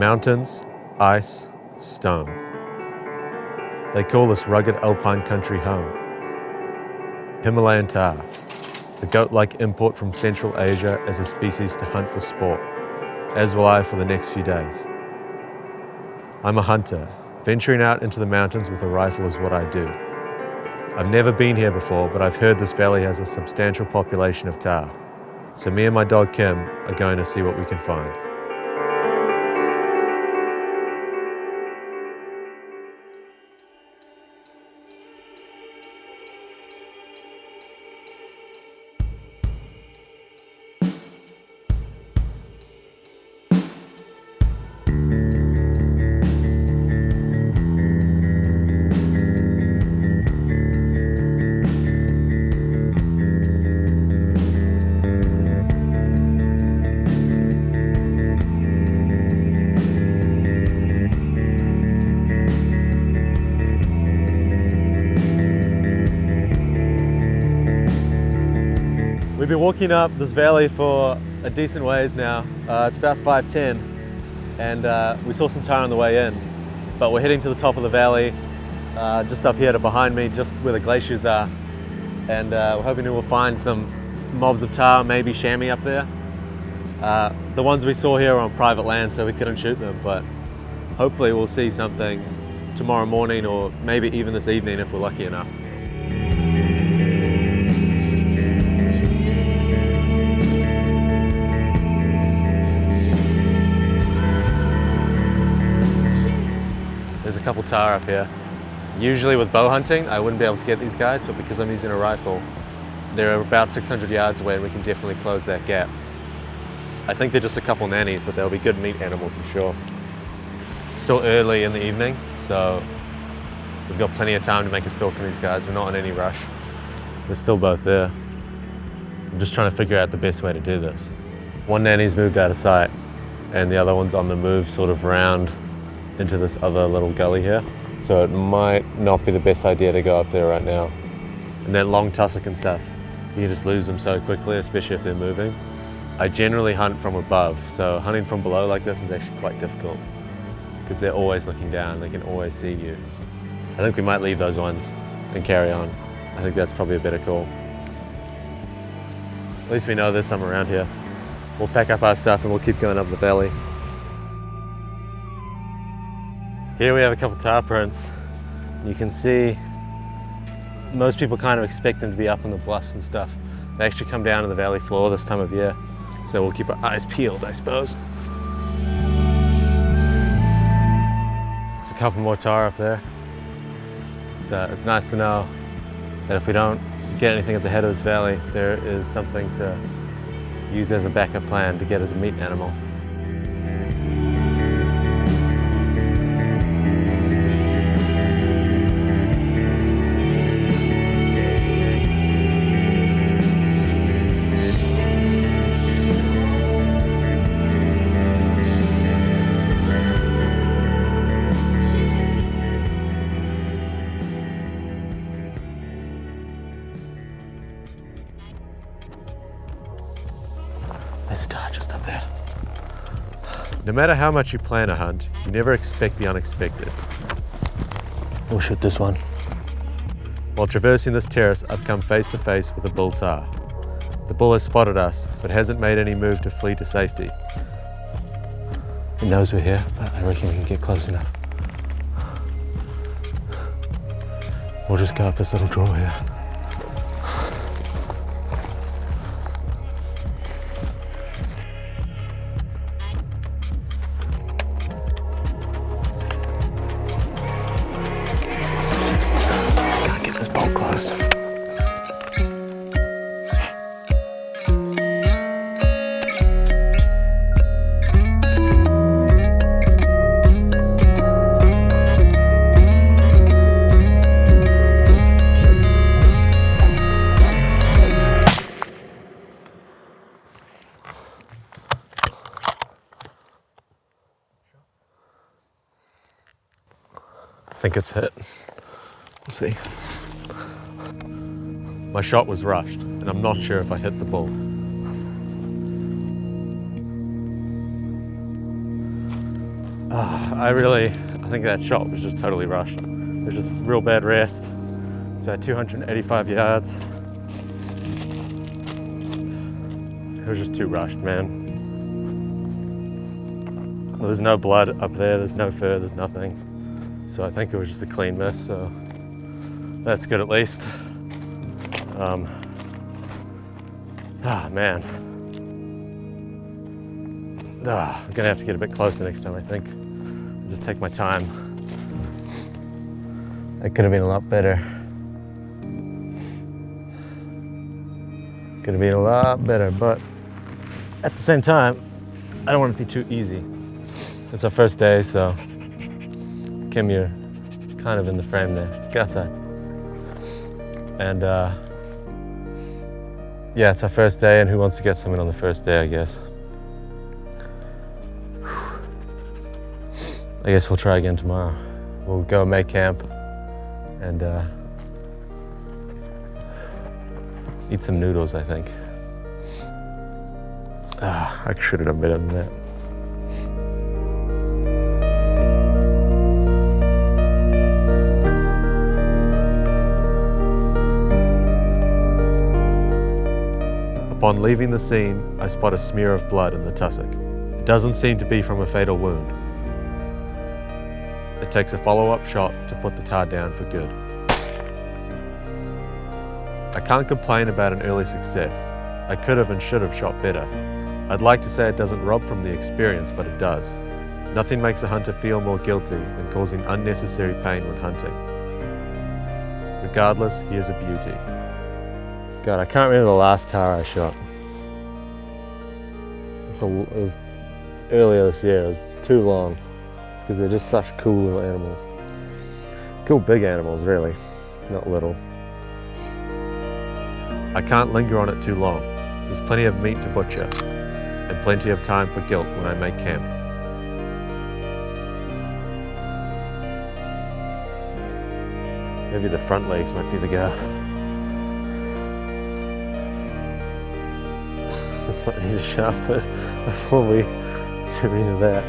Mountains, ice, stone. They call this rugged alpine country home. Himalayan Tahr, the goat-like import from Central Asia as a species to hunt for sport, as will I for the next few days. I'm a hunter. Venturing out into the mountains with a rifle is what I do. I've never been here before, but I've heard this valley has a substantial population of tahr. So me and my dog Kim are going to see what we can find. We've been walking up this valley for a decent ways now. It's about 5:10 and we saw some tahr on the way in, but we're heading to the top of the valley, just up here to behind me, just where the glaciers are, and we're hoping we will find some mobs of tahr, maybe chamois up there. The ones we saw here are on private land, so we couldn't shoot them, but hopefully we'll see something tomorrow morning or maybe even this evening if we're lucky enough. There's a couple tahr up here. Usually with bow hunting, I wouldn't be able to get these guys, but because I'm using a rifle, they're about 600 yards away and we can definitely close that gap. I think they're just a couple nannies, but they'll be good meat animals for sure. It's still early in the evening, so we've got plenty of time to make a stalk on these guys. We're not in any rush. They're still both there. I'm just trying to figure out the best way to do this. One nanny's moved out of sight and the other one's on the move sort of round into this other little gully here. So it might not be the best idea to go up there right now. And that long tussock and stuff, you can just lose them so quickly, especially if they're moving. I generally hunt from above, so hunting from below like this is actually quite difficult because they're always looking down, they can always see you. I think we might leave those ones and carry on. I think that's probably a better call. At least we know there's some around here. We'll pack up our stuff and we'll keep going up the valley. Here we have a couple tahr prints. You can see most people kind of expect them to be up on the bluffs and stuff. They actually come down to the valley floor this time of year. So we'll keep our eyes peeled, I suppose. There's a couple more tahr up there. It's nice to know that if we don't get anything at the head of this valley, there is something to use as a backup plan to get as a meat animal. There's a tahr just up there. No matter how much you plan a hunt, you never expect the unexpected. We'll shoot this one. While traversing this terrace, I've come face to face with a bull tahr. The bull has spotted us, but hasn't made any move to flee to safety. It knows we're here, but I reckon we can get close enough. We'll just go up this little draw here. I think it's hit. We'll see. My shot was rushed, and I'm not sure if I hit the bull. I think that shot was just totally rushed. It was just real bad rest. It's about 285 yards. It was just too rushed, man. Well, there's no blood up there, there's no fur, there's nothing. So I think it was just a clean miss, so that's good at least. Man. I'm gonna have to get a bit closer next time, I think. Just take my time. That could have been a lot better. Could have been a lot better, but at the same time, I don't want it to be too easy. It's our first day, so Kim, you're kind of in the frame there. Get outside. And yeah, it's our first day, and who wants to get something on the first day, I guess. I guess we'll try again tomorrow. We'll go make camp and eat some noodles, I think. I should have done better than that. Upon leaving the scene, I spot a smear of blood in the tussock. It doesn't seem to be from a fatal wound. It takes a follow-up shot to put the Tahr down for good. I can't complain about an early success. I could have and should have shot better. I'd like to say it doesn't rob from the experience, but it does. Nothing makes a hunter feel more guilty than causing unnecessary pain when hunting. Regardless, he is a beauty. God, I can't remember the last Tahr I shot. It was earlier this year. It was too long because they're just such cool little animals. Cool big animals, really, not little. I can't linger on it too long. There's plenty of meat to butcher and plenty of time for guilt when I make camp. Maybe the front legs might be the go. This might need to sharpen before we do any of that.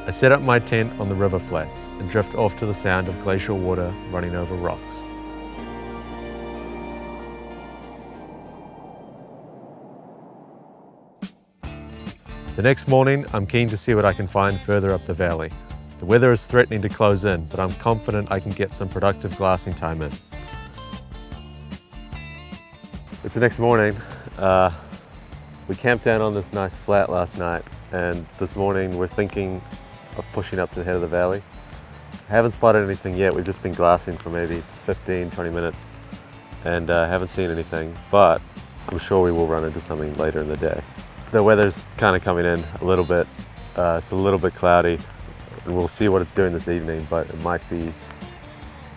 I set up my tent on the river flats and drift off to the sound of glacial water running over rocks. The next morning, I'm keen to see what I can find further up the valley. The weather is threatening to close in, but I'm confident I can get some productive glassing time in. It's the next morning. We camped down on this nice flat last night, and this morning we're thinking of pushing up to the head of the valley. I haven't spotted anything yet. We've just been glassing for maybe 15-20 minutes and haven't seen anything, but I'm sure we will run into something later in the day. The weather's kind of coming in a little bit. It's a little bit cloudy, and we'll see what it's doing this evening, but it might be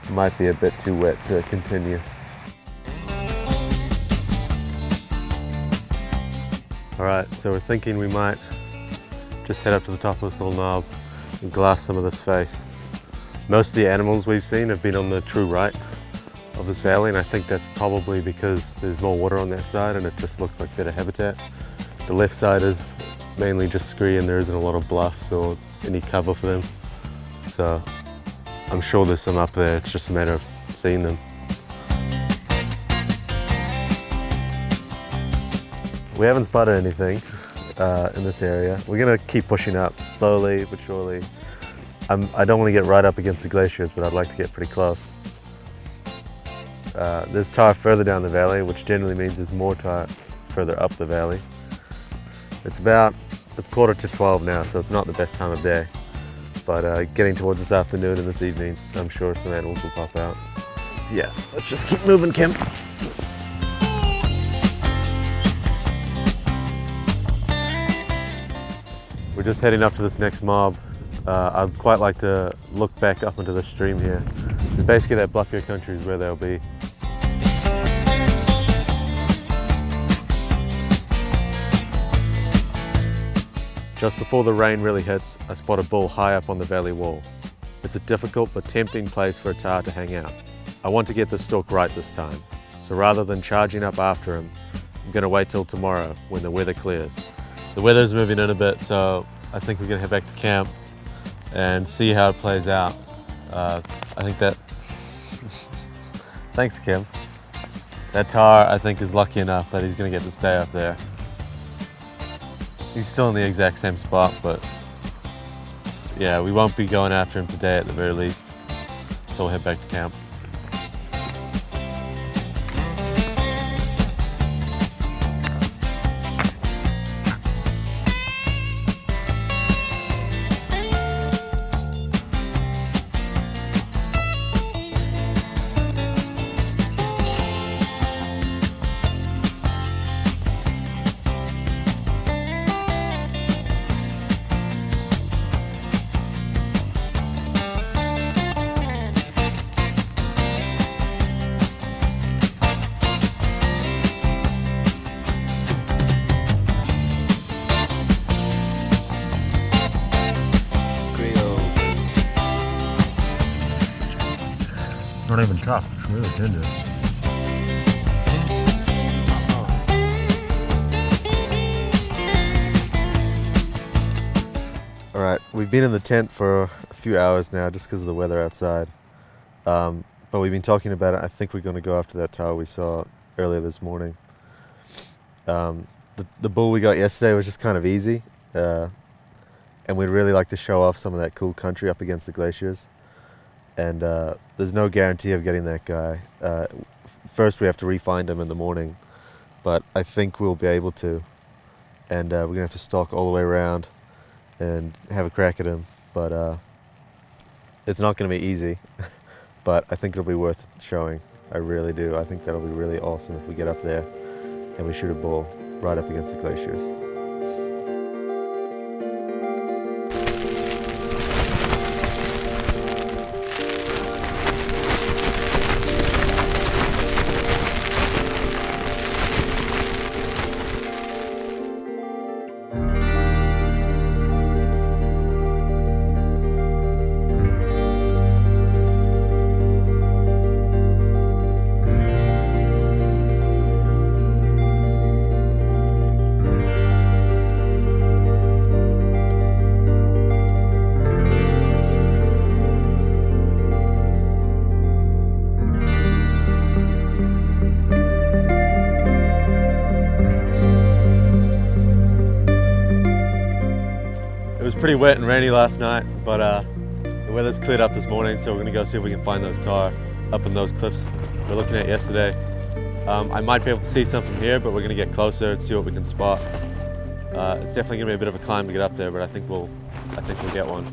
a bit too wet to continue. All right, so we're thinking we might just head up to the top of this little knob and glass some of this face. Most of the animals we've seen have been on the true right of this valley, and I think that's probably because there's more water on that side and it just looks like better habitat. The left side is mainly just scree and there isn't a lot of bluffs or any cover for them. So I'm sure there's some up there, it's just a matter of seeing them. We haven't spotted anything in this area. We're gonna keep pushing up slowly but surely. I don't want to get right up against the glaciers, but I'd like to get pretty close. There's Tahr further down the valley, which generally means there's more Tahr further up the valley. It's 11:45 now, so it's not the best time of day. But getting towards this afternoon and this evening, I'm sure some animals will pop out. So yeah, let's just keep moving, Kim. We're just heading up to this next mob. I'd quite like to look back up into the stream here. It's basically that bluffier country is where they'll be. Just before the rain really hits, I spot a bull high up on the valley wall. It's a difficult but tempting place for a Tahr to hang out. I want to get the stalk right this time, so rather than charging up after him, I'm going to wait till tomorrow when the weather clears. The weather's moving in a bit, so I think we're going to head back to camp and see how it plays out. I think that... Thanks, Kim. That Tahr, I think, is lucky enough that he's going to get to stay up there. He's still in the exact same spot, but yeah, we won't be going after him today at the very least. So we'll head back to camp. Not even tough, it's really tender. Alright, we've been in the tent for a few hours now just because of the weather outside. But we've been talking about it. I think we're going to go after that Tahr we saw earlier this morning. The bull we got yesterday was just kind of easy. And we'd really like to show off some of that cool country up against the glaciers. And there's no guarantee of getting that guy. First we have to re-find him in the morning, but I think we'll be able to. And we're gonna have to stalk all the way around and have a crack at him. But it's not gonna be easy, but I think it'll be worth showing. I really do. I think that'll be really awesome if we get up there and we shoot a bull right up against the glaciers. It was pretty wet and rainy last night, but the weather's cleared up this morning, so we're gonna go see if we can find those Tahr up in those cliffs we were looking at yesterday. I might be able to see some from here, but we're gonna get closer and see what we can spot. It's definitely gonna be a bit of a climb to get up there, but I think we'll get one.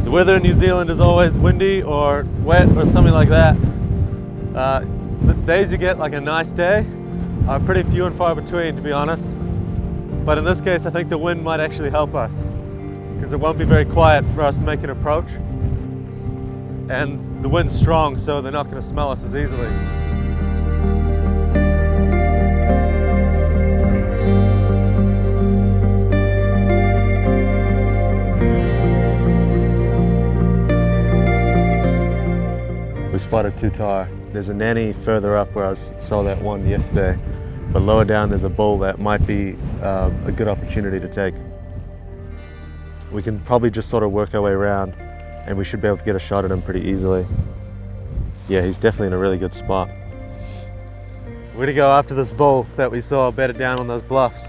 The weather in New Zealand is always windy or wet or something like that. The days you get like a nice day are pretty few and far between, to be honest. But in this case, I think the wind might actually help us, because it won't be very quiet for us to make an approach. And the wind's strong, so they're not going to smell us as easily. We spotted 2 Tahr. There's a nanny further up where I saw that one yesterday, but lower down there's a bull that might be a good opportunity to take. We can probably just sort of work our way around and we should be able to get a shot at him pretty easily. Yeah, he's definitely in a really good spot. We're gonna go after this bull that we saw bedded down on those bluffs.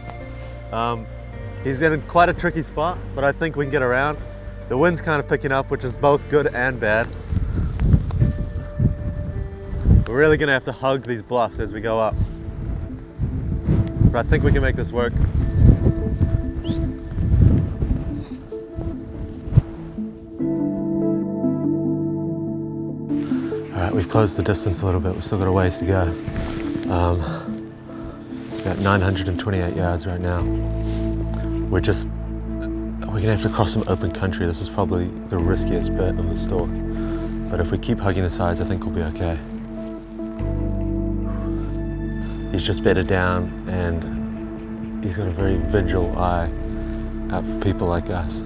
He's in quite a tricky spot, but I think we can get around. The wind's kind of picking up, which is both good and bad. We're really gonna have to hug these bluffs as we go up. But I think we can make this work. All right, we've closed the distance a little bit. We've still got a ways to go. About 928 yards right now. We're gonna have to cross some open country. This is probably the riskiest bit of the stalk. But if we keep hugging the sides, I think we'll be okay. He's just bedded down and he's got a very vigil eye out for people like us.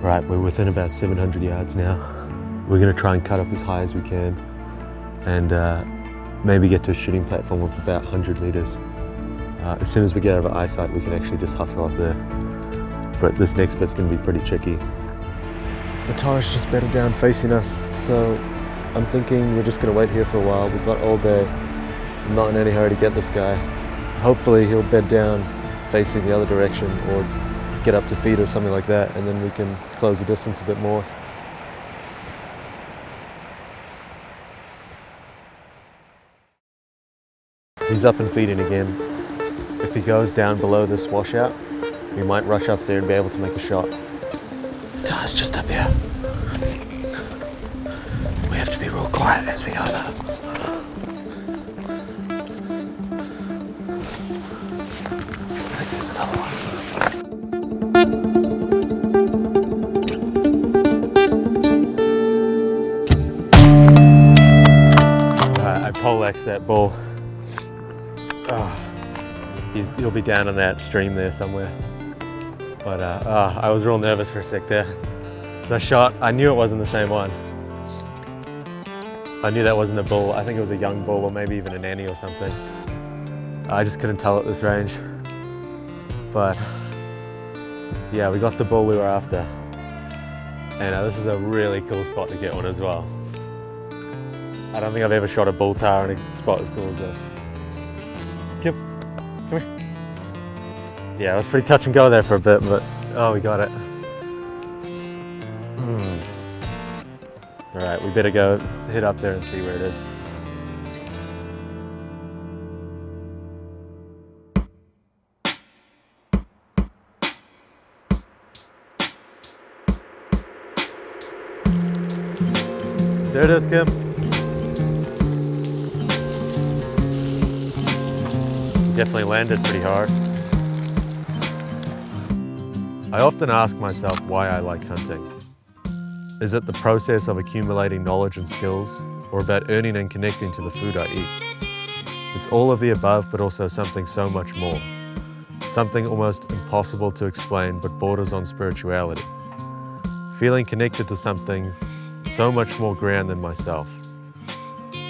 Right, we're within about 700 yards now. We're gonna try and cut up as high as we can and maybe get to a shooting platform of about 100 meters. As soon as we get out of eyesight, we can actually just hustle up there. But this next bit's gonna be pretty tricky. The Tahr is just bedded down facing us, so I'm thinking we're just gonna wait here for a while. We've got all day. I'm not in any hurry to get this guy. Hopefully he'll bed down facing the other direction or get up to feed or something like that, and then we can close the distance a bit more. He's up and feeding again. If he goes down below this washout, we might rush up there and be able to make a shot. Tahr's just up here. We have to be real quiet as we go though. I think there's another one. I poleaxed that bull. He'll be down in that stream there somewhere. But I was real nervous for a sec there. The shot, I knew it wasn't the same one. I knew that wasn't a bull. I think it was a young bull or maybe even a nanny or something. I just couldn't tell at this range. But yeah, we got the bull we were after. And this is a really cool spot to get one as well. I don't think I've ever shot a bull Tahr in a spot as cool as this. Come here. Yeah, it was pretty touch and go there for a bit, but oh, we got it. All right, we better go hit up there and see where it is. There it is, Kim. Definitely landed pretty hard. I often ask myself why I like hunting. Is it the process of accumulating knowledge and skills, or about earning and connecting to the food I eat? It's all of the above, but also something so much more. Something almost impossible to explain, but borders on spirituality. Feeling connected to something so much more grand than myself.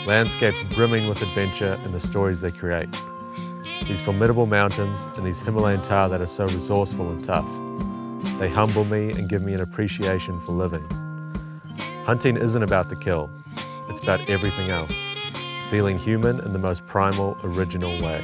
Landscapes brimming with adventure and the stories they create. These formidable mountains and these Himalayan Tahr that are so resourceful and tough. They humble me and give me an appreciation for living. Hunting isn't about the kill, it's about everything else. Feeling human in the most primal, original way.